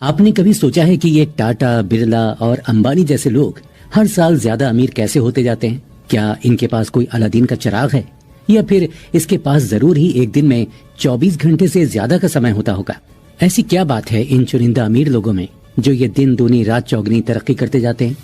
आपने कभी सोचा है कि ये टाटा, बिरला और अंबानी जैसे लोग हर साल ज्यादा अमीर कैसे होते जाते हैं? क्या इनके पास कोई अलादीन का चिराग है, या फिर इसके पास जरूर ही एक दिन में 24 घंटे से ज्यादा का समय होता होगा? ऐसी क्या बात है इन चुनिंदा अमीर लोगों में जो ये दिन दूनी रात चौगनी तरक्की करते जाते हैं?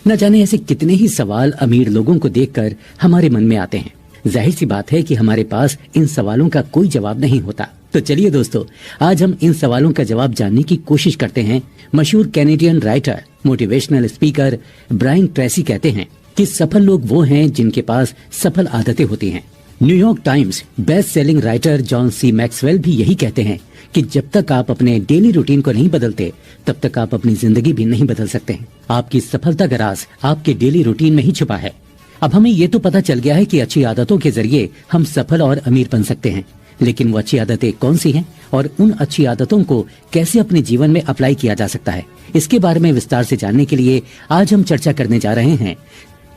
न जाने ऐसे कितने ही सवाल अमीर लोगों को देखकर हमारे मन में आते हैं। जाहिर सी बात है कि हमारे पास इन सवालों का कोई जवाब नहीं होता। तो चलिए दोस्तों, आज हम इन सवालों का जवाब जानने की कोशिश करते हैं। मशहूर Canadian writer, motivational speaker Brian Tracy कहते हैं कि सफल लोग वो हैं जिनके पास सफल आदतें होती हैं। New York Times best selling writer John C Maxwell भी यही कहते हैं कि जब तक आप अपने डेली रूटीन को नहीं बदलते, तब तक आप अपनी जिंदगी भी नहीं बदल सकते हैं। आपकी सफलता का राज आपके डेली रूटीन में ही छुपा है। अब हमें ये तो पता चल गया है कि अच्छी आदतों के जरिए हम सफल और अमीर बन सकते हैं, लेकिन वो अच्छी आदतें कौन सी हैं और उन अच्छी आदतों को कैसे अपने जीवन में अप्लाई किया जा सकता है, इसके बारे में विस्तार से जानने के लिए आज हम चर्चा करने जा रहे हैं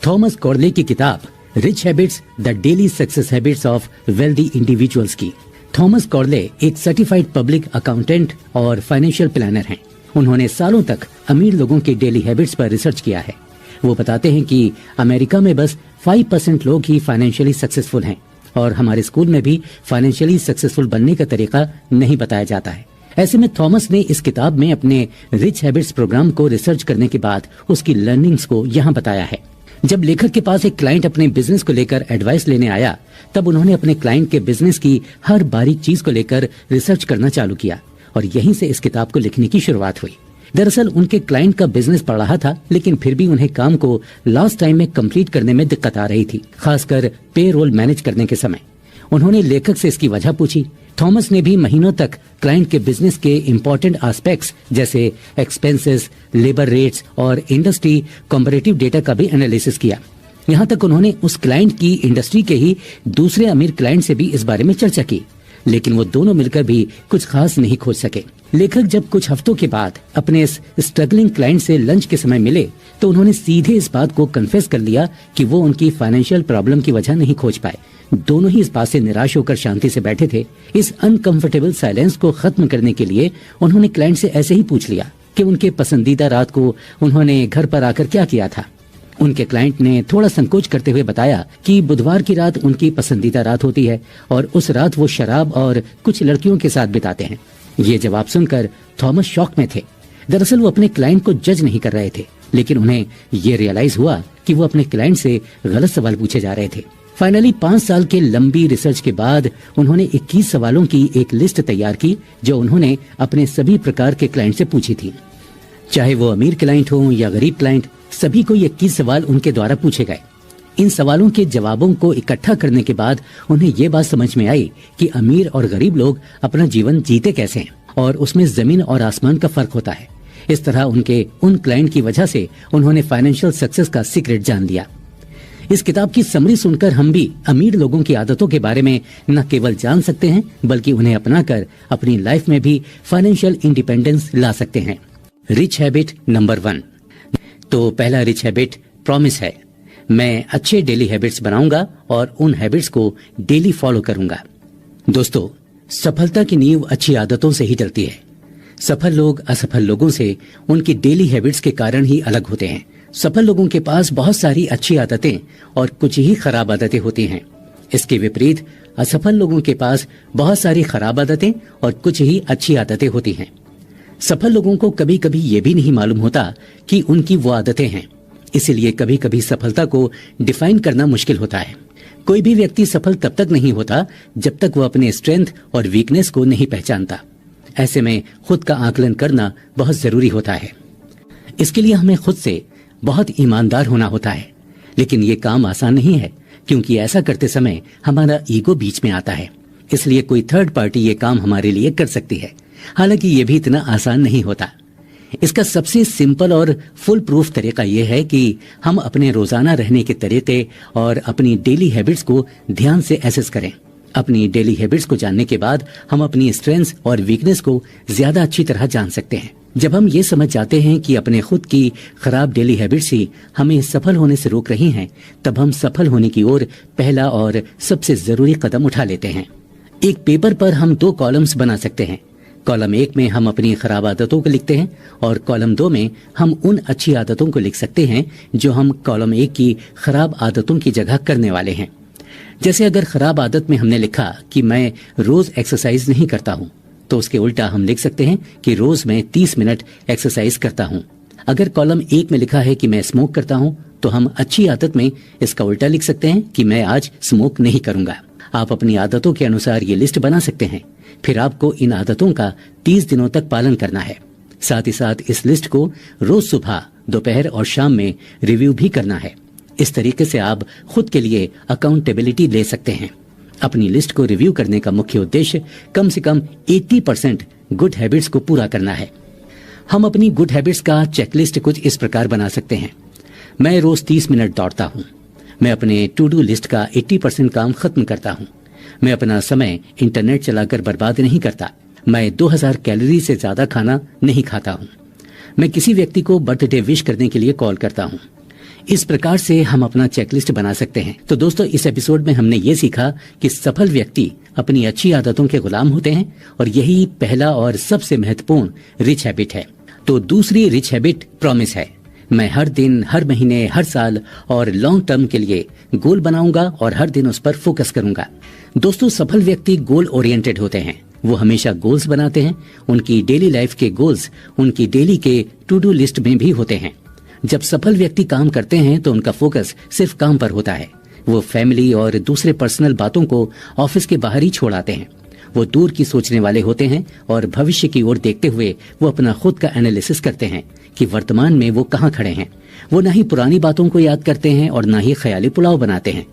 थॉमस कॉर्ले की किताब rich habits, the daily success habits of wealthy individuals की। थॉमस कॉर्ले एक सर्टिफाइड पब्लिक अकाउंटेंट और फाइनेंशियल प्लानर हैं। उन्होंने सालों तक अमीर लोगों के डेली हैबिट्स पर रिसर्च किया है। वो बताते हैं कि अमेरिका में बस 5% लोग ही फाइनेंशियली सक्सेसफुल हैं और हमारे स्कूल में भी फाइनेंशियली सक्सेसफुल बनने का तरीका नहीं बताया जाता है। ऐसे में थॉमस ने इस किताब में अपने रिच हैबिट्स प्रोग्राम को रिसर्च करने के बाद उसकी लर्निंग्स को यहाँ बताया है। जब लेखक के पास एक क्लाइंट अपने बिजनेस को लेकर एडवाइस लेने आया, तब उन्होंने अपने क्लाइंट के बिजनेस की हर बारीक चीज को लेकर रिसर्च करना चालू किया और यहीं से इस किताब को लिखने की शुरुआत हुई। दरअसल उनके क्लाइंट का बिजनेस बढ़ रहा था, लेकिन फिर भी उन्हें काम को लास्ट टाइम में कंप्लीट करने में दिक्कत आ रही थी, खासकर पे रोल मैनेज करने के समय। उन्होंने लेखक से इसकी वजह पूछी। थॉमस ने भी महीनों तक क्लाइंट के बिजनेस के इम्पोर्टेंट एस्पेक्ट्स जैसे एक्सपेंसेस, लेबर रेट्स और इंडस्ट्री कॉम्परेटिव डेटा का भी एनालिसिस किया। यहाँ तक उन्होंने उस क्लाइंट की इंडस्ट्री के ही दूसरे अमीर क्लाइंट से भी इस बारे में चर्चा की, लेकिन वो दोनों मिलकर भी कुछ खास नहीं खोज सके। लेखक जब कुछ हफ्तों के बाद अपने इस स्ट्रगलिंग क्लाइंट से लंच के समय मिले, तो उन्होंने सीधे इस बात को कन्फेस कर लिया कि वो उनकी फाइनेंशियल प्रॉब्लम की वजह नहीं खोज पाए। दोनों ही इस बात से निराश होकर शांति से बैठे थे। इस अनकंफर्टेबल साइलेंस को खत्म करने के लिए उन्होंने क्लाइंट से ऐसे ही पूछ लिया कि उनके पसंदीदा रात को उन्होंने घर पर आकर क्या किया था। उनके क्लाइंट ने थोड़ा संकोच करते हुए बताया कि बुधवार की रात उनकी पसंदीदा रात होती है और उस रात वो शराब और कुछ लड़कियों के साथ बिताते हैं। ये जवाब सुनकर थॉमस शॉक में थे। दरअसल वो अपने क्लाइंट को जज नहीं कर रहे थे, लेकिन उन्हें ये रियलाइज हुआ कि वो अपने क्लाइंट से गलत सवाल पूछे जा रहे थे। फाइनली 5 साल के लंबी रिसर्च के बाद उन्होंने 21 सवालों की एक लिस्ट तैयार की जो उन्होंने अपने सभी प्रकार के क्लाइंट से पूछी थी। चाहे वो अमीर क्लाइंट हो या गरीब क्लाइंट, सभी को 21 सवाल उनके द्वारा पूछे गए। इन सवालों के जवाबों को इकट्ठा करने के बाद उन्हें ये बात समझ में आई कि अमीर और गरीब लोग अपना जीवन जीते कैसे हैं और उसमें जमीन और आसमान का फर्क होता है। इस तरह उनके उन क्लाइंट की वजह से उन्होंने फाइनेंशियल सक्सेस का सीक्रेट जान लिया। इस किताब की समरी सुनकर हम भी अमीर लोगों की आदतों के बारे में न केवल जान सकते हैं, बल्कि उन्हें अपनाकर अपनी लाइफ में भी फाइनेंशियल इंडिपेंडेंस ला सकते हैं। Rich habit number 1। तो पहला रिच हैबिट प्रॉमिस है। मैं अच्छे डेली हैबिट्स बनाऊंगा और उन हैबिट्स को डेली फॉलो करूंगा। दोस्तों, सफलता की नींव अच्छी आदतों से ही डलती है। सफल लोग असफल लोगों से उनकी डेली हैबिट्स के कारण ही अलग होते हैं। सफल लोगों के पास बहुत सारी अच्छी आदतें और कुछ ही खराब आदतें होती हैं। इसके विपरीत असफल लोगों के पास बहुत सारी खराब आदतें और कुछ ही अच्छी आदतें होती हैं। सफल लोगों को कभी कभी ये भी नहीं मालूम होता कि उनकी वो आदतें हैं, इसीलिए कभी कभी सफलता को डिफाइन करना मुश्किल होता है। कोई भी व्यक्ति सफल तब तक नहीं होता जब तक वो अपने स्ट्रेंथ और वीकनेस को नहीं पहचानता। ऐसे में खुद का आकलन करना बहुत जरूरी होता है। इसके लिए हमें खुद से बहुत ईमानदार होना होता है, लेकिन ये काम आसान नहीं है, क्योंकि ऐसा करते समय हमारा ईगो बीच में आता है। इसलिए कोई थर्ड पार्टी ये काम हमारे लिए कर सकती है, हालांकि ये भी इतना आसान नहीं होता। इसका सबसे सिंपल और फुल प्रूफ तरीका यह है कि हम अपने रोजाना रहने के तरीके और अपनी डेली हैबिट्स को ध्यान से एसेस करें। अपनी डेली हैबिट्स को जानने के बाद हम अपनी स्ट्रेंथ्स और वीकनेस को ज्यादा अच्छी तरह जान सकते हैं। जब हम ये समझ जाते हैं कि अपने खुद की खराब डेली हैबिट्स ही हमें सफल होने से रोक रही हैं, तब हम सफल होने की ओर पहला और सबसे जरूरी कदम उठा लेते हैं। एक पेपर पर हम 2 कॉलम्स बना सकते हैं। कॉलम 1 में हम अपनी खराब आदतों को लिखते हैं और कॉलम 2 में हम उन अच्छी आदतों को लिख सकते हैं जो हम कॉलम 1 की खराब आदतों की जगह करने वाले हैं। जैसे अगर खराब आदत में हमने लिखा कि मैं रोज एक्सरसाइज नहीं करता हूँ, तो उसके उल्टा हम लिख सकते हैं कि रोज मैं 30 मिनट एक्सरसाइज करता हूँ। अगर कॉलम 1 में लिखा है कि मैं स्मोक करता हूँ, तो हम अच्छी आदत में इसका उल्टा लिख सकते हैं कि मैं आज स्मोक नहीं करूंगा। आप अपनी आदतों के अनुसार ये लिस्ट बना सकते हैं। फिर आपको इन आदतों का 30 दिनों तक पालन करना है। साथ ही साथ इस लिस्ट को रोज सुबह, दोपहर और शाम में रिव्यू भी करना है। इस तरीके से आप खुद के लिए अकाउंटेबिलिटी ले सकते हैं। अपनी लिस्ट को रिव्यू करने का मुख्य उद्देश्य कम से कम 80% गुड हैबिट्स को पूरा करना है। हम अपनी गुड हैबिट्स का चेकलिस्ट कुछ इस प्रकार बना सकते हैं। मैं रोज 30 मिनट दौड़ता हूँ। मैं अपने टू डू लिस्ट का 80% काम खत्म करता हूँ। मैं अपना समय इंटरनेट चलाकर बर्बाद नहीं करता। मैं 2000 कैलोरी से ज्यादा खाना नहीं खाता हूँ। मैं किसी व्यक्ति को बर्थडे विश करने के लिए कॉल करता हूँ। इस प्रकार से हम अपना चेकलिस्ट बना सकते हैं। तो दोस्तों, इस एपिसोड में हमने ये सीखा कि सफल व्यक्ति अपनी अच्छी आदतों के गुलाम होते हैं और यही पहला और सबसे महत्वपूर्ण रिच हैबिट है। तो दूसरी रिच हैबिट प्रॉमिस है। मैं हर दिन, हर महीने, हर साल और लॉन्ग टर्म के लिए गोल बनाऊंगा और हर दिन उस पर फोकस करूंगा। दोस्तों, सफल व्यक्ति गोल ओरिएंटेड होते हैं। वो हमेशा गोल्स बनाते हैं। उनकी डेली लाइफ के गोल्स उनकी डेली के टू डू लिस्ट में भी होते हैं। जब सफल व्यक्ति काम करते हैं तो उनका फोकस सिर्फ काम पर होता है। वो फैमिली और दूसरे पर्सनल बातों को ऑफिस के बाहर ही छोड़ आते हैं। वो दूर की सोचने वाले होते हैं और भविष्य की ओर देखते हुए वो अपना खुद का एनालिसिस करते हैं कि वर्तमान में वो कहाँ खड़े हैं। वो ना ही पुरानी बातों को याद करते हैं और ना ही ख्याली पुलाव बनाते हैं।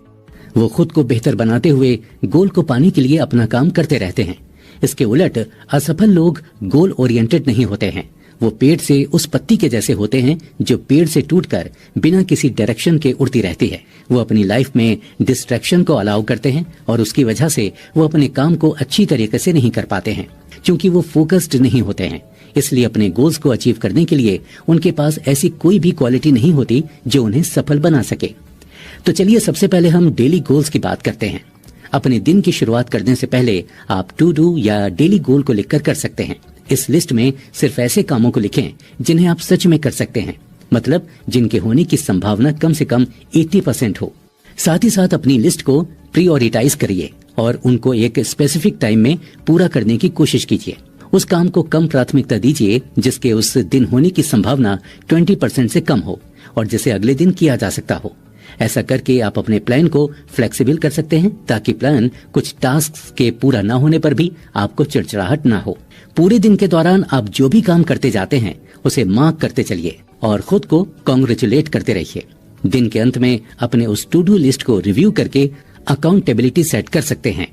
वो खुद को बेहतर बनाते हुए गोल को पाने के लिए अपना काम करते रहते हैं। इसके उलट असफल लोग गोल ओरिएंटेड नहीं होते हैं। वो पेड़ से उस पत्ती के जैसे होते हैं जो पेड़ से टूटकर बिना किसी डायरेक्शन के उड़ती रहती है। वो अपनी लाइफ में डिस्ट्रैक्शन को अलाउ करते हैं और उसकी वजह से वो अपने काम को अच्छी तरीके से नहीं कर पाते हैं, क्योंकि वो फोकस्ड नहीं होते हैं। इसलिए अपने गोल्स को अचीव करने के लिए उनके पास ऐसी कोई भी क्वालिटी नहीं होती जो उन्हें सफल बना सके। तो चलिए सबसे पहले हम डेली गोल्स की बात करते हैं। अपने दिन की शुरुआत करने से पहले आप टू डू या डेली गोल को लिखकर कर सकते हैं। इस लिस्ट में सिर्फ ऐसे कामों को लिखें जिन्हें आप सच में कर सकते हैं, मतलब जिनके होने की संभावना कम से कम 80% हो। साथ ही साथ अपनी लिस्ट को प्रियोरिटाइज करिए और उनको एक स्पेसिफिक टाइम में पूरा करने की कोशिश कीजिए। उस काम को कम प्राथमिकता दीजिए जिसके उस दिन होने की संभावना 20% से कम हो और जिसे अगले दिन किया जा सकता हो। ऐसा करके आप अपने प्लान को फ्लेक्सिबल कर सकते हैं ताकि प्लान कुछ टास्क के पूरा न होने पर भी आपको चिड़चिड़ाहट ना हो। पूरे दिन के दौरान आप जो भी काम करते जाते हैं उसे मार्क करते चलिए और खुद को कॉन्ग्रेचुलेट करते रहिए। दिन के अंत में अपने उस टू डू लिस्ट को रिव्यू करके अकाउंटेबिलिटी सेट कर सकते हैं।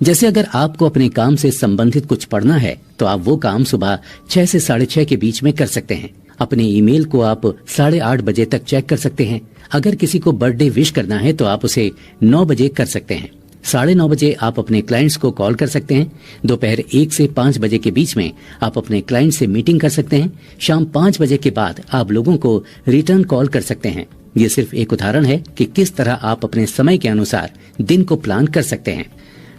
जैसे अगर आपको अपने काम से संबंधित कुछ पढ़ना है तो आप वो काम सुबह 6 से 6:30 के बीच में कर सकते हैं। अपने ईमेल को आप 8:30 बजे तक चेक कर सकते हैं। अगर किसी को बर्थडे विश करना है तो आप उसे 9 बजे कर सकते हैं। 9:30 बजे आप अपने क्लाइंट्स को कॉल कर सकते हैं। दोपहर 1 से 5 बजे के बीच में आप अपने क्लाइंट से मीटिंग कर सकते हैं। शाम 5 बजे के बाद आप लोगों को रिटर्न कॉल कर सकते हैं। ये सिर्फ एक उदाहरण है कि किस तरह आप अपने समय के अनुसार दिन को प्लान कर सकते हैं।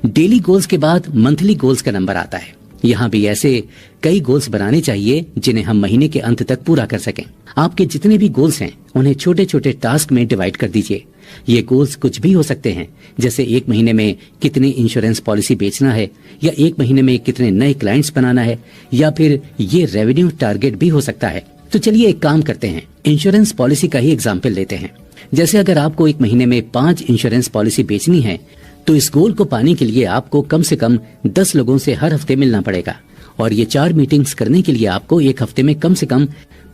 डेली गोल्स के बाद मंथली गोल्स का नंबर आता है। यहाँ भी ऐसे कई गोल्स बनाने चाहिए जिन्हें हम महीने के अंत तक पूरा कर सकें। आपके जितने भी गोल्स हैं उन्हें छोटे छोटे टास्क में डिवाइड कर दीजिए। ये गोल्स कुछ भी हो सकते हैं, जैसे 1 महीने में कितनी इंश्योरेंस पॉलिसी बेचना है, या 1 महीने में कितने नए क्लाइंट्स बनाना है, या फिर ये रेवेन्यू टारगेट भी हो सकता है। तो चलिए एक काम करते हैं, इंश्योरेंस पॉलिसी का ही एग्जाम्पल लेते हैं। जैसे अगर आपको 1 महीने में 5 इंश्योरेंस पॉलिसी बेचनी है तो इस गोल को पाने के लिए आपको कम से कम 10 लोगों से हर हफ्ते मिलना पड़ेगा और ये 4 मीटिंग्स करने के लिए आपको 1 हफ्ते में कम से कम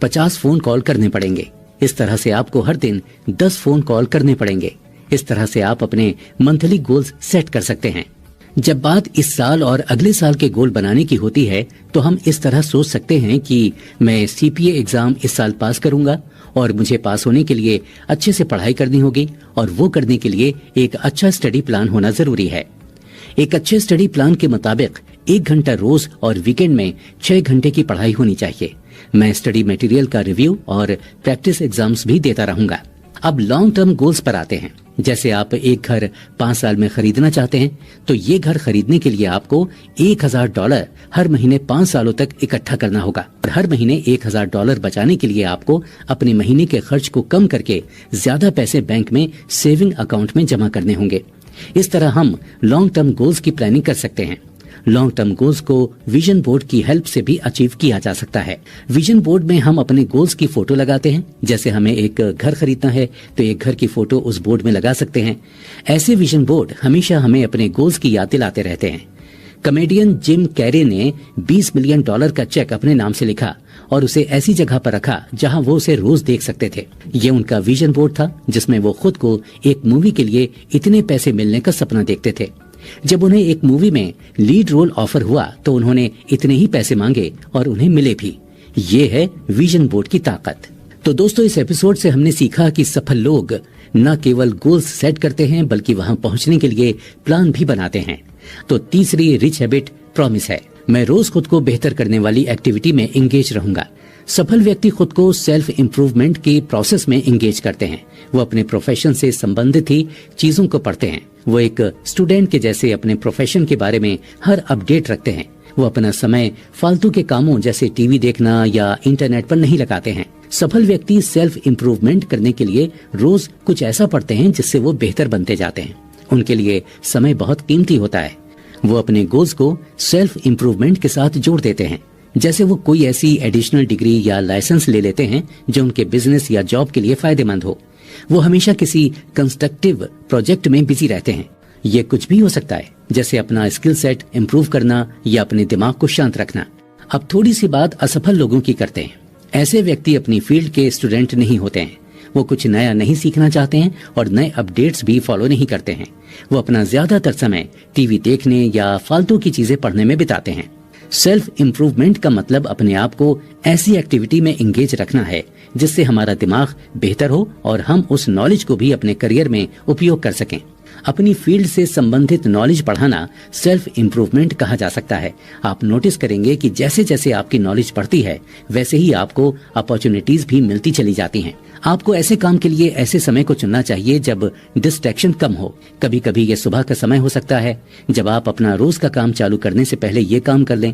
50 फोन कॉल करने पड़ेंगे। इस तरह से आपको हर दिन 10 फोन कॉल करने पड़ेंगे। इस तरह से आप अपने मंथली गोल्स सेट कर सकते हैं। जब बात इस साल और अगले साल के गोल बनाने की होती है तो हम इस तरह सोच सकते हैं कि मैं सीपीए एग्जाम इस साल पास करूंगा और मुझे पास होने के लिए अच्छे से पढ़ाई करनी होगी और वो करने के लिए एक अच्छा स्टडी प्लान होना जरूरी है। एक अच्छे स्टडी प्लान के मुताबिक 1 घंटा रोज और वीकेंड में 6 घंटे की पढ़ाई होनी चाहिए। मैं स्टडी मटेरियल का रिव्यू और प्रैक्टिस एग्जाम्स भी देता रहूंगा। अब लॉन्ग टर्म गोल्स पर आते हैं। जैसे आप एक घर 5 साल में खरीदना चाहते हैं, तो ये घर खरीदने के लिए आपको $1000 हर महीने 5 सालों तक इकट्ठा करना होगा और हर महीने $1000 बचाने के लिए आपको अपने महीने के खर्च को कम करके ज्यादा पैसे बैंक में सेविंग अकाउंट में जमा करने होंगे। इस तरह हम लॉन्ग टर्म गोल्स की प्लानिंग कर सकते हैं। लॉन्ग टर्म गोल्स को विजन बोर्ड की हेल्प से भी अचीव किया जा सकता है। विजन बोर्ड में हम अपने गोल्स की फोटो लगाते हैं। जैसे हमें एक घर खरीदना है तो एक घर की फोटो उस बोर्ड में लगा सकते हैं। ऐसे विजन बोर्ड हमेशा हमें अपने गोल्स की याद दिलाते रहते हैं। कॉमेडियन जिम कैरे ने $20 मिलियन का चेक अपने नाम से लिखा और उसे ऐसी जगह पर रखा जहां वो उसे रोज देख सकते थे। ये उनका विजन बोर्ड था जिसमें वो खुद को एक मूवी के लिए इतने पैसे मिलने का सपना देखते थे। जब उन्हें एक मूवी में लीड रोल ऑफर हुआ तो उन्होंने इतने ही पैसे मांगे और उन्हें मिले भी। ये है विजन बोर्ड की ताकत। तो दोस्तों, इस एपिसोड से हमने सीखा कि सफल लोग न केवल गोल्स सेट करते हैं बल्कि वहां पहुंचने के लिए प्लान भी बनाते हैं। तो तीसरी रिच हैबिट प्रॉमिस है। मैं रोज खुद को बेहतर करने वाली एक्टिविटी में एंगेज रहूंगा। सफल व्यक्ति खुद को सेल्फ इम्प्रूवमेंट के प्रोसेस में एंगेज करते हैं। वो अपने प्रोफेशन से संबंधित ही चीजों को पढ़ते हैं। वो एक स्टूडेंट के जैसे अपने प्रोफेशन के बारे में हर अपडेट रखते हैं। वो अपना समय फालतू के कामों जैसे टीवी देखना या इंटरनेट पर नहीं लगाते हैं। सफल व्यक्ति सेल्फ इम्प्रूवमेंट करने के लिए रोज कुछ ऐसा पढ़ते हैं जिससे वो बेहतर बनते जाते हैं। उनके लिए समय बहुत कीमती होता है। वो अपने गोल्स को सेल्फ इम्प्रूवमेंट के साथ जोड़ देते हैं। जैसे वो कोई ऐसी एडिशनल डिग्री या लाइसेंस ले लेते हैं जो उनके बिजनेस या जॉब के लिए फायदेमंद हो। वो हमेशा किसी कंस्ट्रक्टिव प्रोजेक्ट में बिजी रहते हैं। ये कुछ भी हो सकता है, जैसे अपना स्किल सेट इम्प्रूव करना या अपने दिमाग को शांत रखना। अब थोड़ी सी बात असफल लोगों की करते हैं। ऐसे व्यक्ति अपनी फील्ड के स्टूडेंट नहीं होते हैं। वो कुछ नया नहीं सीखना चाहते हैं और नए अपडेट्स भी फॉलो नहीं करते हैं। वो अपना ज्यादातर समय टीवी देखने या फालतू की चीजें पढ़ने में बिताते हैं। सेल्फ इम्प्रूवमेंट का मतलब अपने आप को ऐसी एक्टिविटी में एंगेज रखना है जिससे हमारा दिमाग बेहतर हो और हम उस नॉलेज को भी अपने करियर में उपयोग कर सकें। अपनी फील्ड से संबंधित नॉलेज बढ़ाना सेल्फ इम्प्रूवमेंट कहा जा सकता है। आप नोटिस करेंगे कि जैसे जैसे आपकी नॉलेज बढ़ती है वैसे ही आपको अपॉर्चुनिटीज भी मिलती चली जाती हैं। आपको ऐसे काम के लिए ऐसे समय को चुनना चाहिए जब डिस्ट्रैक्शन कम हो। कभी कभी ये सुबह का समय हो सकता है जब आप अपना रोज का काम चालू करने से पहले ये काम कर लें।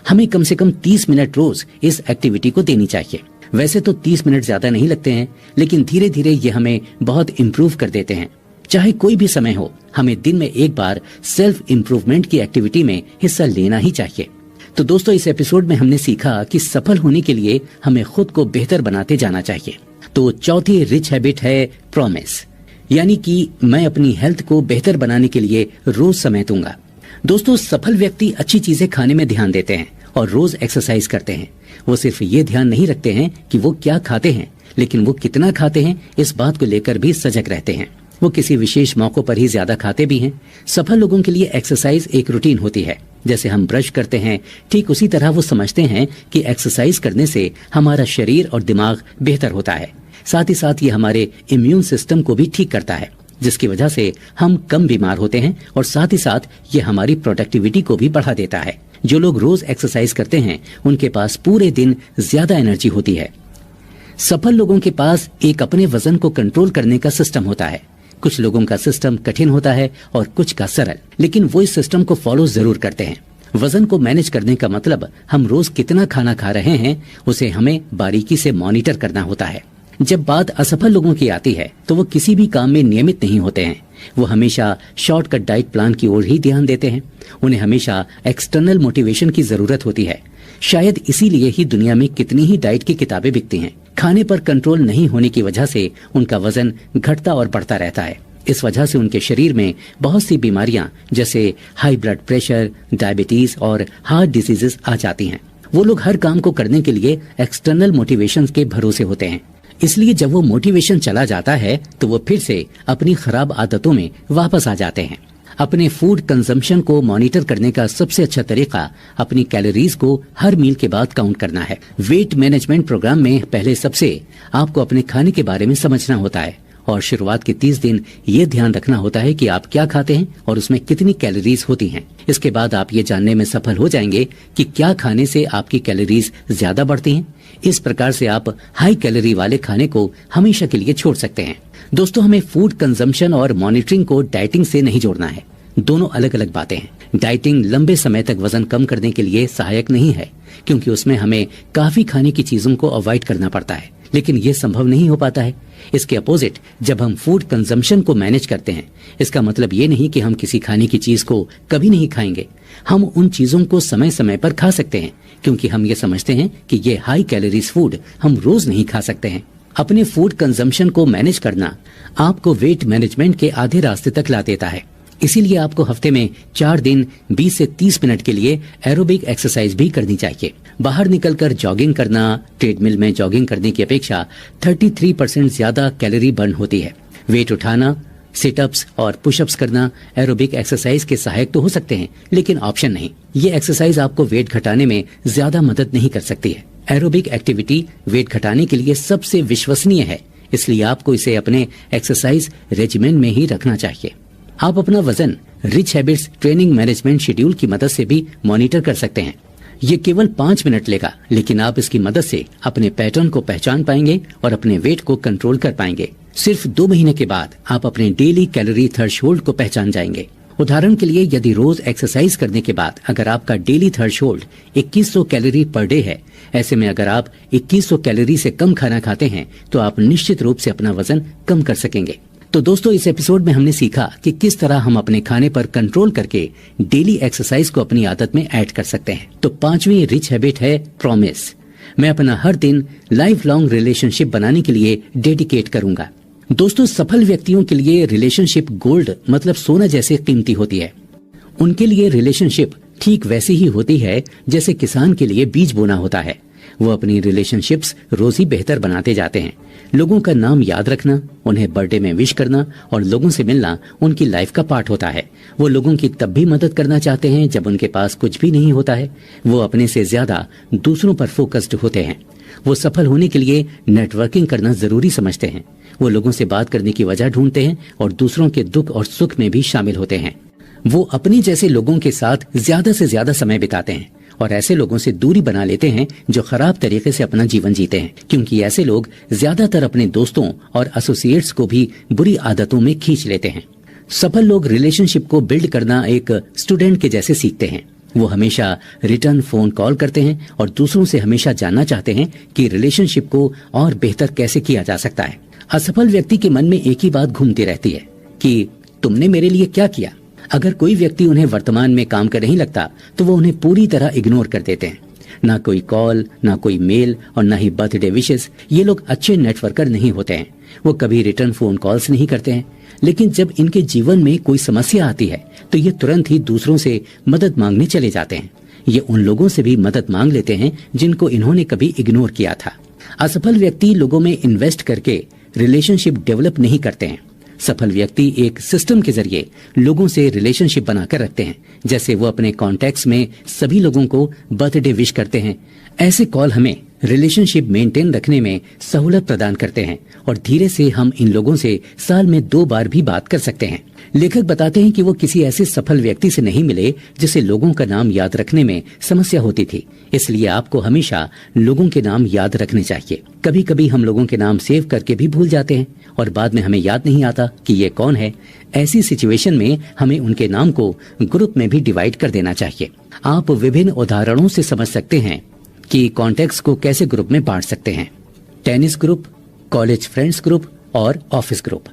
हमें कम से कम 30 मिनट रोज इस एक्टिविटी को देनी चाहिए। वैसे तो 30 मिनट ज्यादा नहीं लगते हैं, लेकिन धीरे धीरे ये हमें बहुत इम्प्रूव कर देते हैं। चाहे कोई भी समय हो, हमें दिन में एक बार सेल्फ इम्प्रूवमेंट की एक्टिविटी में हिस्सा लेना ही चाहिए। तो दोस्तों, इस एपिसोड में हमने सीखा कि सफल होने के लिए हमें खुद को बेहतर बनाते जाना चाहिए। तो चौथी रिच हैबिट है प्रॉमिस, यानी कि मैं अपनी हेल्थ को बेहतर बनाने के लिए रोज समय दूंगा। दोस्तों, सफल व्यक्ति अच्छी चीजें खाने में ध्यान देते हैं और रोज एक्सरसाइज करते हैं। वो सिर्फ ये ध्यान नहीं रखते हैं कि वो क्या खाते हैं, लेकिन वो कितना खाते हैं इस बात को लेकर भी सजग रहते हैं। वो किसी विशेष मौकों पर ही ज्यादा खाते भी हैं। सफल लोगों के लिए एक्सरसाइज एक रूटीन होती है। जैसे हम ब्रश करते हैं, ठीक उसी तरह वो समझते हैं कि एक्सरसाइज करने से हमारा शरीर और दिमाग बेहतर होता है। साथ ही साथ ये हमारे इम्यून सिस्टम को भी ठीक करता है, जिसकी वजह से हम कम बीमार होते हैं और साथ ही साथ ये हमारी प्रोडक्टिविटी को भी बढ़ा देता है। जो लोग रोज एक्सरसाइज करते हैं उनके पास पूरे दिन ज्यादा एनर्जी होती है। सफल लोगों के पास एक अपने वजन को कंट्रोल करने का सिस्टम होता है। कुछ लोगों का सिस्टम कठिन होता है और कुछ का सरल, लेकिन वो इस सिस्टम को फॉलो जरूर करते हैं। वजन को मैनेज करने का मतलब हम रोज कितना खाना खा रहे हैं उसे हमें बारीकी से मॉनिटर करना होता है। जब बात असफल लोगों की आती है तो वो किसी भी काम में नियमित नहीं होते हैं। वो हमेशा शॉर्टकट डाइट प्लान की ओर ही ध्यान देते हैं। उन्हें हमेशा एक्सटर्नल मोटिवेशन की जरूरत होती है। शायद इसीलिए ही दुनिया में कितनी ही डाइट की किताबें बिकती हैं। खाने पर कंट्रोल नहीं होने की वजह से उनका वजन घटता और बढ़ता रहता है। इस वजह से उनके शरीर में बहुत सी बीमारियां जैसे हाई ब्लड प्रेशर, डायबिटीज और हार्ट डिजीजेस आ जाती हैं। वो लोग हर काम को करने के लिए एक्सटर्नल मोटिवेशन के भरोसे होते हैं। इसलिए जब वो मोटिवेशन चला जाता है तो वो फिर से अपनी खराब आदतों में वापस आ जाते हैं। अपने फूड कंजम्पशन को मॉनिटर करने का सबसे अच्छा तरीका अपनी कैलोरीज को हर मील के बाद काउंट करना है। वेट मैनेजमेंट प्रोग्राम में पहले सबसे आपको अपने खाने के बारे में समझना होता है और शुरुआत के 30 दिन ये ध्यान रखना होता है कि आप क्या खाते हैं और उसमें कितनी कैलोरीज होती हैं। इसके बाद आप ये जानने में सफल हो जाएंगे कि क्या खाने से आपकी कैलोरीज ज्यादा बढ़ती हैं। इस प्रकार से आप हाई कैलोरी वाले खाने को हमेशा के लिए छोड़ सकते हैं। दोस्तों, हमें फूड कंजम्पशन और मॉनिटरिंग को डाइटिंग से नहीं जोड़ना है। दोनों अलग अलग बातें हैं। डाइटिंग लंबे समय तक वजन कम करने के लिए सहायक नहीं है, क्योंकि उसमें हमें काफी खाने की चीजों को अवॉइड करना पड़ता है, लेकिन ये संभव नहीं हो पाता है। इसके अपोजिट जब हम फूड कंजम्पशन को मैनेज करते हैं, इसका मतलब ये नहीं कि हम किसी खाने की चीज को कभी नहीं खाएंगे। हम उन चीजों को समय समय पर खा सकते हैं, क्योंकि हम ये समझते हैं कि ये हाई कैलोरीज फूड हम रोज नहीं खा सकते हैं। अपने फूड कंजम्पशन को मैनेज करना आपको वेट मैनेजमेंट के आधे रास्ते तक ला देता है। इसीलिए आपको हफ्ते में 4 दिन 20 से 30 मिनट के लिए एरोबिक एक्सरसाइज भी करनी चाहिए। बाहर निकलकर जॉगिंग करना ट्रेडमिल में जॉगिंग करने की अपेक्षा 33% ज्यादा कैलोरी बर्न होती है। वेट उठाना, सिटअप्स और पुशअप्स करना एरोबिक एक्सरसाइज के सहायक तो हो सकते हैं, लेकिन ऑप्शन नहीं। ये एक्सरसाइज आपको वेट घटाने में ज्यादा मदद नहीं कर सकती है। एरोबिक एक्टिविटी वेट घटाने के लिए सबसे विश्वसनीय है, इसलिए आपको इसे अपने एक्सरसाइज रेजिमेंट में ही रखना चाहिए। आप अपना वजन rich habits training management schedule की मदद से भी मॉनिटर कर सकते हैं। ये केवल 5 मिनट लेगा, लेकिन आप इसकी मदद से अपने पैटर्न को पहचान पाएंगे और अपने वेट को कंट्रोल कर पाएंगे। सिर्फ 2 महीने के बाद आप अपने डेली कैलोरी थ्रेशोल्ड को पहचान जाएंगे। उदाहरण के लिए, यदि रोज एक्सरसाइज करने के बाद अगर आपका daily threshold 2100 calorie per day है, ऐसे में अगर आप 2100 कैलोरी से कम खाना खाते हैं तो आप निश्चित रूप से अपना वजन कम कर सकेंगे। तो दोस्तों, इस एपिसोड में हमने सीखा कि किस तरह हम अपने खाने पर कंट्रोल करके डेली एक्सरसाइज को अपनी आदत में ऐड कर सकते हैं। तो 5वीं रिच हैबिट है प्रॉमिस। मैं अपना हर दिन लाइफ लॉन्ग रिलेशनशिप बनाने के लिए डेडिकेट करूंगा। दोस्तों, सफल व्यक्तियों के लिए रिलेशनशिप गोल्ड मतलब सोना जैसे कीमती होती है। उनके लिए रिलेशनशिप ठीक वैसी ही होती है जैसे किसान के लिए बीज बोना होता है। वो अपनी रिलेशनशिप्स रोज ही बेहतर बनाते जाते हैं। लोगों का नाम याद रखना, उन्हें बर्थडे में विश करना और लोगों से मिलना उनकी लाइफ का पार्ट होता है। वो लोगों की तब भी मदद करना चाहते हैं जब उनके पास कुछ भी नहीं होता है। वो अपने से ज्यादा दूसरों पर फोकस्ड होते हैं। वो सफल होने के लिए नेटवर्किंग करना जरूरी समझते हैं। वो लोगों से बात करने की वजह ढूंढते हैं और दूसरों के दुख और सुख में भी शामिल होते हैं। वो अपने जैसे लोगों के साथ ज्यादा से ज्यादा समय बिताते हैं और ऐसे लोगों से दूरी बना लेते हैं जो खराब तरीके से अपना जीवन जीते हैं, क्योंकि ऐसे लोग ज्यादातर अपने दोस्तों और एसोसिएट्स को भी बुरी आदतों में खींच लेते हैं। सफल लोग रिलेशनशिप को बिल्ड करना एक स्टूडेंट के जैसे सीखते हैं। वो हमेशा रिटर्न फोन कॉल करते हैं और दूसरों से हमेशा जानना चाहते हैं कि रिलेशनशिप को और बेहतर कैसे किया जा सकता है। असफल व्यक्ति के मन में एक ही बात घूमती रहती है कि तुमने मेरे लिए क्या किया। अगर कोई व्यक्ति उन्हें वर्तमान में काम कर नहीं लगता तो वो उन्हें पूरी तरह इग्नोर कर देते हैं। ना कोई कॉल, ना कोई मेल और ना ही बर्थडे विशेस। ये लोग अच्छे नेटवर्कर नहीं होते हैं। वो कभी रिटर्न फोन कॉल्स नहीं करते हैं, लेकिन जब इनके जीवन में कोई समस्या आती है तो ये तुरंत ही दूसरों से मदद मांगने चले जाते हैं। ये उन लोगों से भी मदद मांग लेते हैं जिनको इन्होंने कभी इग्नोर किया था। असफल व्यक्ति लोगों में इन्वेस्ट करके रिलेशनशिप डेवलप नहीं करते हैं। सफल व्यक्ति एक सिस्टम के जरिए लोगों से रिलेशनशिप बनाकर रखते हैं। जैसे वो अपने कॉन्टैक्ट्स में सभी लोगों को बर्थडे विश करते हैं। ऐसे कॉल हमें रिलेशनशिप मेंटेन रखने में सहूलत प्रदान करते हैं और धीरे से हम इन लोगों से साल में 2 बार भी बात कर सकते हैं। लेखक बताते हैं कि वो किसी ऐसे सफल व्यक्ति से नहीं मिले जिसे लोगों का नाम याद रखने में समस्या होती थी। इसलिए आपको हमेशा लोगों के नाम याद रखने चाहिए। कभी कभी हम लोगों के नाम सेव करके भी भूल जाते हैं और बाद में हमें याद नहीं आता कि ये कौन है। ऐसी सिचुएशन में हमें उनके नाम को ग्रुप में भी डिवाइड कर देना चाहिए। आप विभिन्न उदाहरणों से समझ सकते हैं कि कॉन्टेक्ट्स को कैसे ग्रुप में बांट सकते हैं। Tennis group, college friends group और ऑफिस ग्रुप।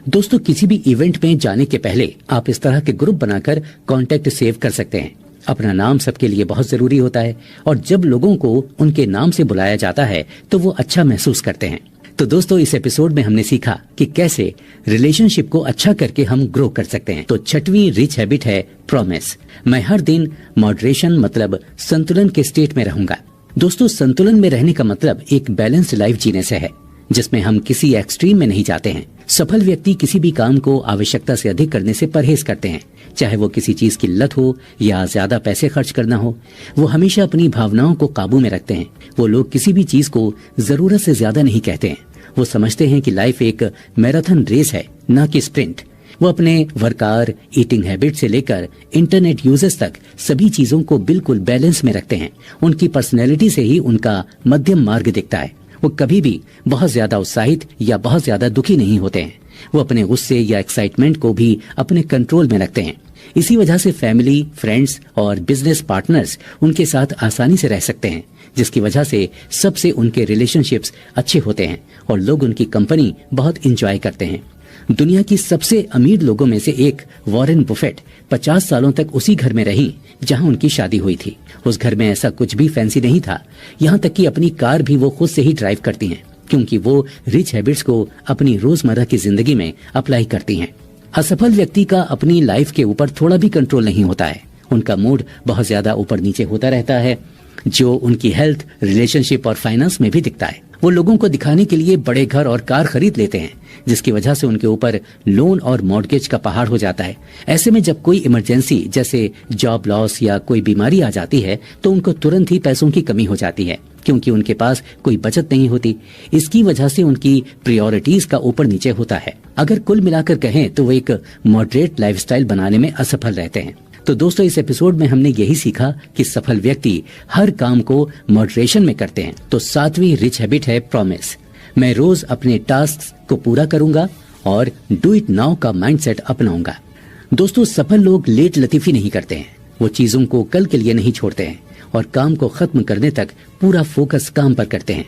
दोस्तों, किसी भी इवेंट में जाने के पहले आप इस तरह के ग्रुप बनाकर कॉन्टेक्ट सेव कर सकते हैं। अपना नाम सबके लिए बहुत जरूरी होता है और जब लोगों को उनके नाम से बुलाया जाता है तो वो अच्छा महसूस करते हैं। तो दोस्तों, इस एपिसोड में हमने सीखा कि कैसे रिलेशनशिप को अच्छा करके हम ग्रो कर सकते हैं। तो 6वीं रिच हैबिट है प्रॉमिस। मैं हर दिन मॉडरेशन मतलब संतुलन के स्टेट में रहूंगा। दोस्तों, संतुलन में रहने का मतलब एक बैलेंस्ड लाइफ जीने से है, जिसमें हम किसी एक्सट्रीम में नहीं जाते हैं। सफल व्यक्ति किसी भी काम को आवश्यकता से अधिक करने से परहेज करते हैं, चाहे वो किसी चीज की लत हो या ज्यादा पैसे खर्च करना हो। वो हमेशा अपनी भावनाओं को काबू में रखते हैं। वो लोग किसी भी चीज को जरूरत से ज्यादा नहीं कहते हैं। वो समझते हैं कि लाइफ एक मैराथन रेस है, ना कि स्प्रिंट। वो अपने वर्कआवर, ईटिंग हैबिट से लेकर इंटरनेट यूजेस तक सभी चीजों को बिल्कुल बैलेंस में रखते हैं। उनकी पर्सनैलिटी से ही उनका मध्यम मार्ग दिखता है। वो कभी भी बहुत ज्यादा उत्साहित या बहुत ज्यादा दुखी नहीं होते हैं। वो अपने गुस्से या एक्साइटमेंट को भी अपने कंट्रोल में रखते हैं। इसी वजह से फैमिली, फ्रेंड्स और बिजनेस पार्टनर्स उनके साथ आसानी से रह सकते हैं, जिसकी वजह से सबसे उनके रिलेशनशिप्स अच्छे होते हैं और लोग उनकी कंपनी बहुत इंजॉय करते हैं। दुनिया की सबसे अमीर लोगों में से एक वॉरेन बुफेट 50 सालों तक उसी घर में रही जहां उनकी शादी हुई थी। उस घर में ऐसा कुछ भी फैंसी नहीं था, यहाँ तक कि अपनी कार भी वो खुद से ही ड्राइव करती हैं, क्योंकि वो रिच हैबिट्स को अपनी रोजमर्रा की जिंदगी में अप्लाई करती हैं। असफल व्यक्ति का अपनी लाइफ के ऊपर थोड़ा भी कंट्रोल नहीं होता है। उनका मूड बहुत ज्यादा ऊपर नीचे होता रहता है, जो उनकी हेल्थ, रिलेशनशिप और फाइनेंस में भी दिखता है। वो लोगों को दिखाने के लिए बड़े घर और कार खरीद लेते हैं, जिसकी वजह से उनके ऊपर लोन और मॉर्गेज का पहाड़ हो जाता है। ऐसे में जब कोई इमरजेंसी जैसे जॉब लॉस या कोई बीमारी आ जाती है तो उनको तुरंत ही पैसों की कमी हो जाती है, क्योंकि उनके पास कोई बचत नहीं होती। इसकी वजह से उनकी प्रायोरिटीज का ऊपर नीचे होता है। अगर कुल मिलाकर कहें तो वो एक मॉडरेट लाइफस्टाइल बनाने में असफल रहते हैं। तो दोस्तों, इस एपिसोड में हमने यही सीखा कि सफल व्यक्ति हर काम को मॉडरेशन में करते हैं। तो 7वीं रिच हैबिट है प्रॉमिस। मैं रोज अपने टास्क को पूरा करूंगा और डू इट नाउ का माइंडसेट अपनाऊंगा। दोस्तों, सफल लोग लेट लतीफी नहीं करते हैं। वो चीजों को कल के लिए नहीं छोड़ते हैं और काम को खत्म करने तक पूरा फोकस काम पर करते हैं।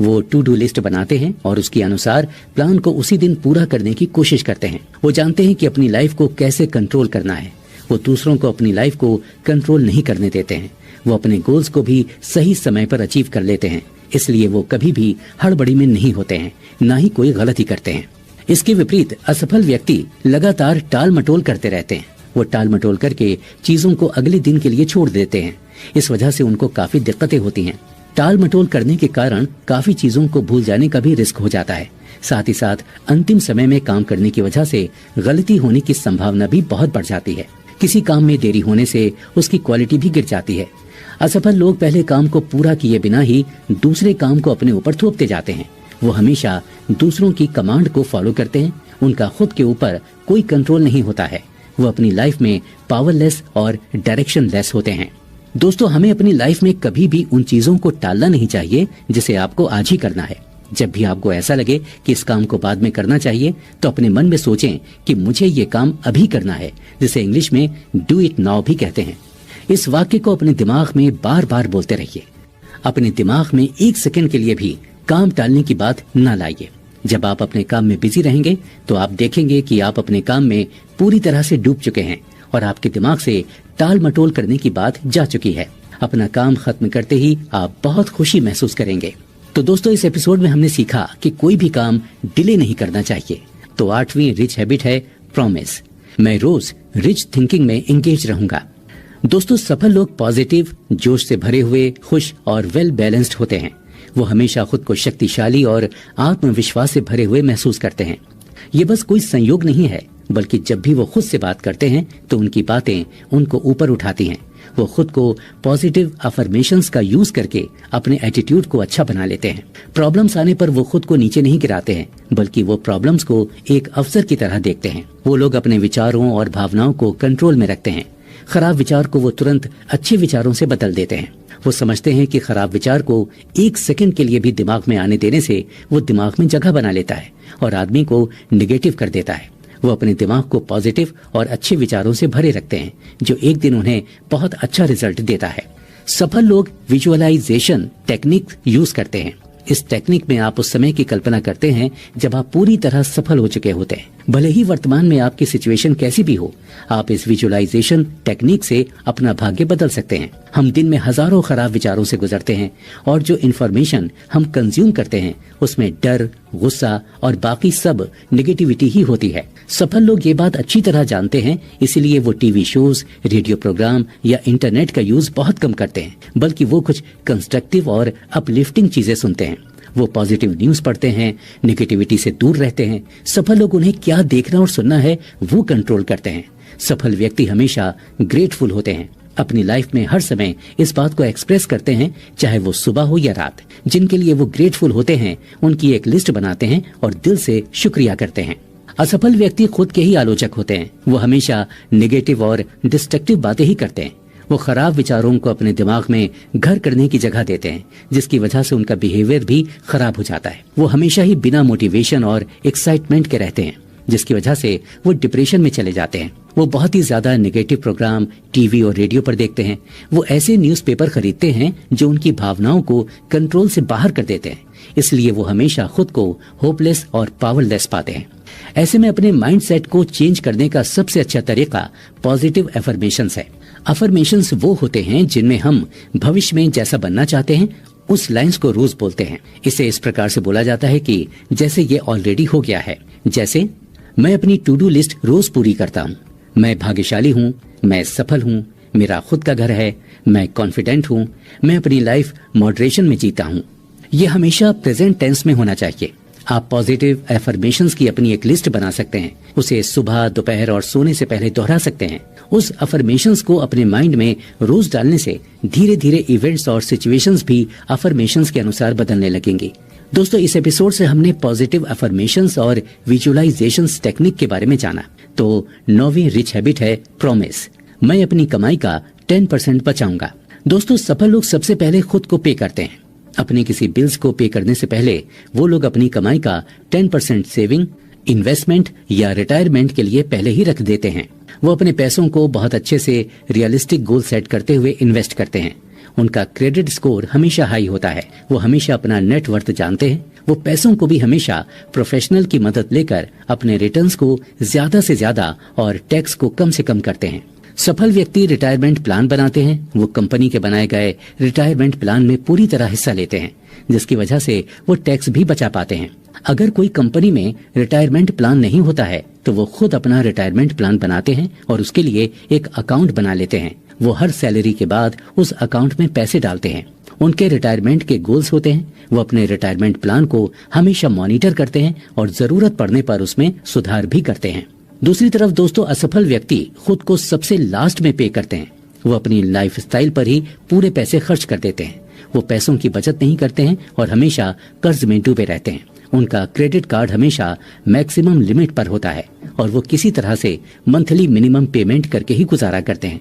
वो टू डू लिस्ट बनाते हैं और उसके अनुसार प्लान को उसी दिन पूरा करने की कोशिश करते हैं। वो जानते हैं कि अपनी लाइफ को कैसे कंट्रोल करना है। वो दूसरों को अपनी लाइफ को कंट्रोल नहीं करने देते हैं। वो अपने गोल्स को भी सही समय पर अचीव कर लेते हैं, इसलिए वो कभी भी हड़बड़ी में नहीं होते हैं, ना ही कोई गलती करते हैं। इसके विपरीत असफल व्यक्ति लगातार टाल मटोल करते रहते हैं। वो टाल मटोल करके चीजों को अगले दिन के लिए छोड़ देते हैं। इस वजह से उनको काफी दिक्कतें होती हैं। टाल मटोल करने के कारण काफी चीजों को भूल जाने का भी रिस्क हो जाता है। साथ ही साथ अंतिम समय में काम करने की वजह से गलती होने की संभावना भी बहुत बढ़ जाती है। किसी काम में देरी होने से उसकी क्वालिटी भी गिर जाती है। असफल लोग पहले काम को पूरा किए बिना ही दूसरे काम को अपने ऊपर थोपते जाते हैं। वो हमेशा दूसरों की कमांड को फॉलो करते हैं। उनका खुद के ऊपर कोई कंट्रोल नहीं होता है। वो अपनी लाइफ में पावरलेस और डायरेक्शन लेस होते हैं। दोस्तों, हमें अपनी लाइफ में कभी भी उन चीजों को टालना नहीं चाहिए जिसे आपको आज ही करना है। जब भी आपको ऐसा लगे कि इस काम को बाद में करना चाहिए, तो अपने मन में सोचें कि मुझे ये काम अभी करना है, जिसे इंग्लिश में डू इट नाउ भी कहते हैं। इस वाक्य को अपने दिमाग में बार बार बोलते रहिए। अपने दिमाग में 1 सेकंड के लिए भी काम टालने की बात न लाइए। जब आप अपने काम में बिजी रहेंगे तो आप देखेंगे कि आप अपने काम में पूरी तरह से डूब चुके हैं और आपके दिमाग से टाल मटोल करने की बात जा चुकी है। अपना काम खत्म करते ही आप बहुत खुशी महसूस करेंगे। तो दोस्तों, इस एपिसोड में हमने सीखा कि कोई भी काम डिले नहीं करना चाहिए। तो 8वीं रिच हैबिट है प्रॉमिस। मैं रोज रिच थिंकिंग में एंगेज रहूंगा। दोस्तों, सफल लोग पॉजिटिव, जोश से भरे हुए, खुश और वेल बैलेंस्ड होते हैं। वो हमेशा खुद को शक्तिशाली और आत्मविश्वास से भरे हुए महसूस करते हैं। ये बस कोई संयोग नहीं है, बल्कि जब भी वो खुद से बात करते हैं तो उनकी बातें उनको ऊपर उठाती हैं। वो खुद को पॉजिटिव अफर्मेशंस का यूज करके अपने एटीट्यूड को अच्छा बना लेते हैं। प्रॉब्लम्स आने पर वो खुद को नीचे नहीं गिराते हैं, बल्कि वो प्रॉब्लम्स को एक अवसर की तरह देखते हैं। वो लोग अपने विचारों और भावनाओं को कंट्रोल में रखते हैं। खराब विचार को वो तुरंत अच्छे विचारों से बदल देते हैं। वो समझते हैं कि खराब विचार को 1 सेकंड के लिए भी दिमाग में आने देने से वो दिमाग में जगह बना लेता है और आदमी को निगेटिव कर देता है। वो अपने दिमाग को पॉजिटिव और अच्छे विचारों से भरे रखते हैं, जो एक दिन उन्हें बहुत अच्छा रिजल्ट देता है। सफल लोग विजुअलाइजेशन टेक्निक यूज करते हैं। इस टेक्निक में आप उस समय की कल्पना करते हैं जब आप पूरी तरह सफल हो चुके होते हैं। भले ही वर्तमान में आपकी सिचुएशन कैसी भी हो, आप इस विजुअलाइजेशन टेक्निक से अपना भाग्य बदल सकते हैं। हम दिन में हजारों खराब विचारों से गुजरते हैं और जो इन्फॉर्मेशन हम कंज्यूम करते हैं उसमें डर, गुस्सा और बाकी सब नेगेटिविटी ही होती है। सफल लोग ये बात अच्छी तरह जानते हैं, इसीलिए वो टीवी शोज, रेडियो प्रोग्राम या इंटरनेट का यूज बहुत कम करते हैं, बल्कि वो कुछ कंस्ट्रक्टिव और अपलिफ्टिंग चीजें सुनते हैं। वो पॉजिटिव न्यूज पढ़ते हैं, नेगेटिविटी से दूर रहते हैं। सफल लोग उन्हें क्या देखना और सुनना है वो कंट्रोल करते हैं। सफल व्यक्ति हमेशा ग्रेटफुल होते हैं। अपनी लाइफ में हर समय इस बात को एक्सप्रेस करते हैं, चाहे वो सुबह हो या रात। जिनके लिए वो ग्रेटफुल होते हैं उनकी एक लिस्ट बनाते हैं और दिल से शुक्रिया करते हैं। असफल व्यक्ति खुद के ही आलोचक होते हैं। वो हमेशा नेगेटिव और डिस्ट्रक्टिव बातें ही करते हैं। वो खराब विचारों को अपने दिमाग में घर करने की जगह देते हैं, जिसकी वजह से उनका बिहेवियर भी खराब हो जाता है। वो हमेशा ही बिना मोटिवेशन और एक्साइटमेंट के रहते हैं, जिसकी वजह से वो डिप्रेशन में चले जाते हैं। वो बहुत ही ज्यादा नेगेटिव प्रोग्राम टीवी और रेडियो पर देखते हैं। वो ऐसे न्यूज़पेपर खरीदते हैं जो उनकी भावनाओं को कंट्रोल से बाहर कर देते हैं। इसलिए वो हमेशा खुद को होपलेस और पावरलेस पाते हैं। ऐसे में अपने माइंडसेट को चेंज करने का सबसे अच्छा तरीका पॉजिटिव अफर्मेशंस है। अफर्मेशंस वो होते हैं जिनमें हम भविष्य में जैसा बनना चाहते हैं उस लाइंस को रोज बोलते हैं। इसे इस प्रकार से बोला जाता है कि जैसे ये ऑलरेडी हो गया है। जैसे मैं अपनी टू डू लिस्ट रोज पूरी करता हूँ, मैं भाग्यशाली हूँ, मैं सफल हूँ, मेरा खुद का घर है, मैं कॉन्फिडेंट हूँ, मैं अपनी लाइफ मॉडरेशन में जीता हूँ। ये हमेशा प्रेजेंट टेंस में होना चाहिए। आप पॉजिटिव अफर्मेशंस की अपनी एक लिस्ट बना सकते हैं। उसे सुबह, दोपहर और सोने से पहले दोहरा सकते हैं। उस अफर्मेशंस को अपने माइंड में रोज डालने से धीरे धीरे इवेंट्स और सिचुएशंस भी अफर्मेशंस के अनुसार बदलने लगेंगे। दोस्तों, इस एपिसोड से हमने पॉजिटिव अफर्मेशंस और विजुअलाइजेशंस टेक्निक के बारे में जाना। तो 9वीं रिच हैबिट है प्रॉमिस। मैं अपनी कमाई का 10% बचाऊंगा। दोस्तों, सफल लोग सबसे पहले खुद को पे करते हैं। अपने किसी बिल्स को पे करने से पहले वो लोग अपनी कमाई का 10% सेविंग, इन्वेस्टमेंट या रिटायरमेंट के लिए पहले ही रख देते हैं। वो अपने पैसों को बहुत अच्छे से रियलिस्टिक गोल सेट करते हुए इन्वेस्ट करते हैं। उनका क्रेडिट स्कोर हमेशा हाई होता है। वो हमेशा अपना नेट वर्थ जानते हैं। वो पैसों को भी हमेशा प्रोफेशनल की मदद लेकर अपने रिटर्न्स को ज्यादा से ज्यादा और टैक्स को कम से कम करते हैं। सफल व्यक्ति रिटायरमेंट प्लान बनाते हैं। वो कंपनी के बनाए गए रिटायरमेंट प्लान में पूरी तरह हिस्सा लेते हैं, जिसकी वजह से वो टैक्स भी बचा पाते हैं। अगर कोई कंपनी में रिटायरमेंट प्लान नहीं होता है तो वो खुद अपना रिटायरमेंट प्लान बनाते हैं और उसके लिए एक अकाउंट बना लेते हैं। वो हर सैलरी के बाद उस अकाउंट में पैसे डालते हैं। उनके रिटायरमेंट के गोल्स होते हैं। वो अपने रिटायरमेंट प्लान को हमेशा मॉनिटर करते हैं और जरूरत पड़ने पर उसमें सुधार भी करते हैं। दूसरी तरफ दोस्तों, असफल व्यक्ति खुद को सबसे लास्ट में पे करते हैं। वो अपनी लाइफस्टाइल पर ही पूरे पैसे खर्च कर देते हैं। वो पैसों की बचत नहीं करते हैं और हमेशा कर्ज में डूबे रहते हैं। उनका क्रेडिट कार्ड हमेशा मैक्सिमम लिमिट पर होता है और वो किसी तरह से मंथली मिनिमम पेमेंट करके ही गुजारा करते हैं।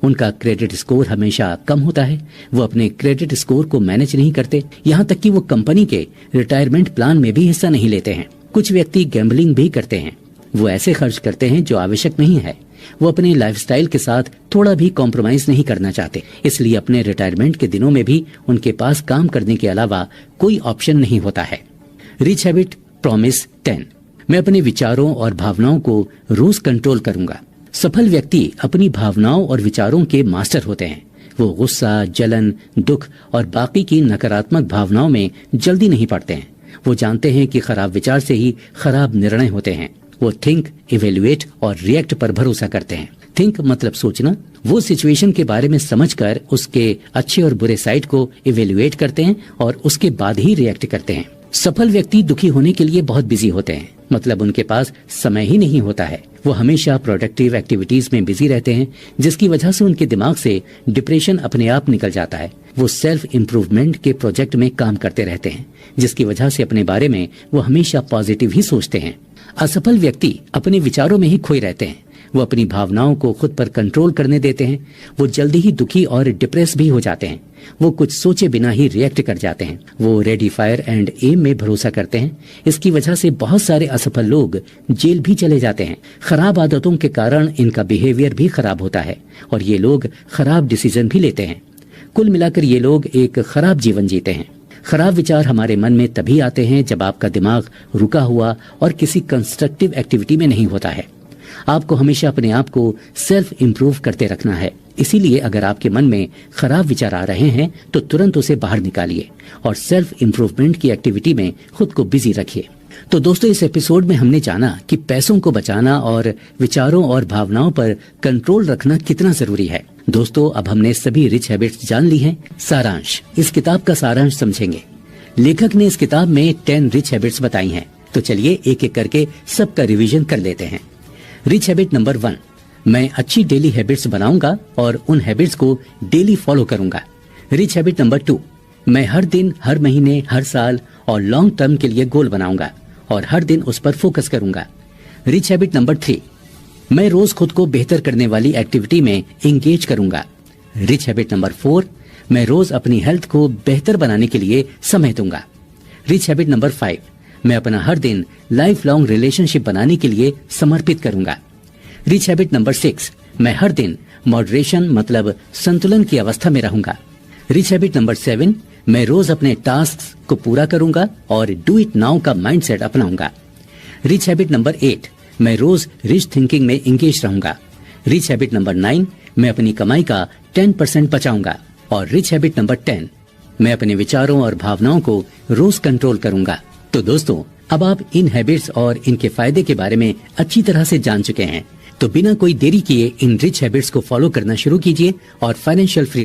उनका क्रेडिट स्कोर हमेशा कम होता है। वो अपने क्रेडिट स्कोर को मैनेज नहीं करते, यहाँ तक कि वो कंपनी के रिटायरमेंट प्लान में भी हिस्सा नहीं लेते हैं। कुछ व्यक्ति गैम्बलिंग भी करते हैं। वो ऐसे खर्च करते हैं जो आवश्यक नहीं है। वो अपने लाइफस्टाइल के साथ थोड़ा भी कॉम्प्रोमाइज नहीं करना चाहते, इसलिए अपने रिटायरमेंट के दिनों में भी उनके पास काम करने के अलावा कोई ऑप्शन नहीं होता है। Rich habit promise 10। मैं अपने विचारों और भावनाओं को रोज कंट्रोल करूंगा। सफल व्यक्ति अपनी भावनाओं और विचारों के मास्टर होते हैं। वो गुस्सा, जलन, दुख और बाकी की नकारात्मक भावनाओं में जल्दी नहीं पड़ते हैं। वो जानते हैं कि खराब विचार से ही खराब निर्णय होते हैं। वो थिंक, इवेल्युएट और रिएक्ट पर भरोसा करते हैं। थिंक मतलब सोचना। वो सिचुएशन के बारे में समझकर उसके अच्छे और बुरे साइड को इवेल्युएट करते हैं और उसके बाद ही रिएक्ट करते हैं। सफल व्यक्ति दुखी होने के लिए बहुत बिजी होते हैं, मतलब उनके पास समय ही नहीं होता है। वो हमेशा प्रोडक्टिव एक्टिविटीज में बिजी रहते हैं, जिसकी वजह से उनके दिमाग से डिप्रेशन अपने आप निकल जाता है। वो सेल्फ इम्प्रूवमेंट के प्रोजेक्ट में काम करते रहते हैं, जिसकी वजह से अपने बारे में वो हमेशा पॉजिटिव ही सोचते हैं। असफल व्यक्ति अपने विचारों में ही खोए रहते हैं। वो अपनी भावनाओं को खुद पर कंट्रोल करने देते हैं। वो जल्दी ही दुखी और डिप्रेस भी हो जाते हैं। वो कुछ सोचे बिना ही रिएक्ट कर जाते हैं। वो रेडी, फायर एंड एम में भरोसा करते हैं। इसकी वजह से बहुत सारे असफल लोग जेल भी चले जाते हैं। खराब आदतों के कारण इनका बिहेवियर भी खराब होता है और ये लोग खराब डिसीजन भी लेते हैं। कुल मिलाकर ये लोग एक खराब जीवन जीते हैं। खराब विचार हमारे मन में तभी आते हैं जब आपका दिमाग रुका हुआ और किसी कंस्ट्रक्टिव एक्टिविटी में नहीं होता है। आपको हमेशा अपने आप को सेल्फ इम्प्रूव करते रखना है। इसीलिए अगर आपके मन में खराब विचार आ रहे हैं तो तुरंत उसे बाहर निकालिए और सेल्फ इम्प्रूवमेंट की एक्टिविटी में खुद को बिजी रखिए। तो दोस्तों, इस एपिसोड में हमने जाना कि पैसों को बचाना और विचारों और भावनाओं पर कंट्रोल रखना कितना जरूरी है। दोस्तों, अब हमने सभी रिच हैबिट्स जान ली हैं। सारांश, इस किताब का सारांश समझेंगे। लेखक ने इस किताब में 10 रिच हैबिट्स बताई हैं। तो चलिए एक एक करके सबका रिवीजन कर लेते हैं। रिच हैबिट नंबर 1, मैं अच्छी डेली हैबिट्स बनाऊंगा और उन हैबिट्स को डेली फॉलो करूंगा। रिच हैबिट नंबर 2, मैं हर दिन, हर महीने, हर साल और लॉन्ग टर्म के लिए गोल बनाऊंगा और हर दिन उस पर फोकस करूंगा। रिच हैबिट नंबर 3, मैं रोज खुद को बेहतर करने वाली एक्टिविटी में एंगेज करूंगा। रिच हैबिट नंबर 4, मैं रोज अपनी हेल्थ को बेहतर बनाने के लिए समय दूंगा। रिच हैबिट नंबर 5, मैं अपना हर दिन लाइफ लॉन्ग रिलेशनशिप बनाने के लिए समर्पित करूंगा। रिच हैबिट नंबर 6, मैं हर दिन मॉडरेशन मतलब संतुलन की अवस्था में रहूंगा। रिच हैबिट नंबर 7, मैं रोज अपने टास्क्स को पूरा करूंगा और डू इट नाउ का माइंडसेट अपनाऊंगा। रिच हैबिट नंबर 8, मैं रोज रिच थिंकिंग में एंगेज रहूंगा। रिच हैबिट नंबर 9, मैं अपनी कमाई का 10% बचाऊंगा। और रिच हैबिट नंबर 10, मैं अपने विचारों और भावनाओं को रोज कंट्रोल करूंगा। तो दोस्तों, अब आप इन हैबिट्स और इनके फायदे के बारे में अच्छी तरह से जान चुके हैं। तो बिना कोई देरी किए इन रिच हैबिट्स को फॉलो करना शुरू कीजिए और फाइनेंशियल फ्रीडम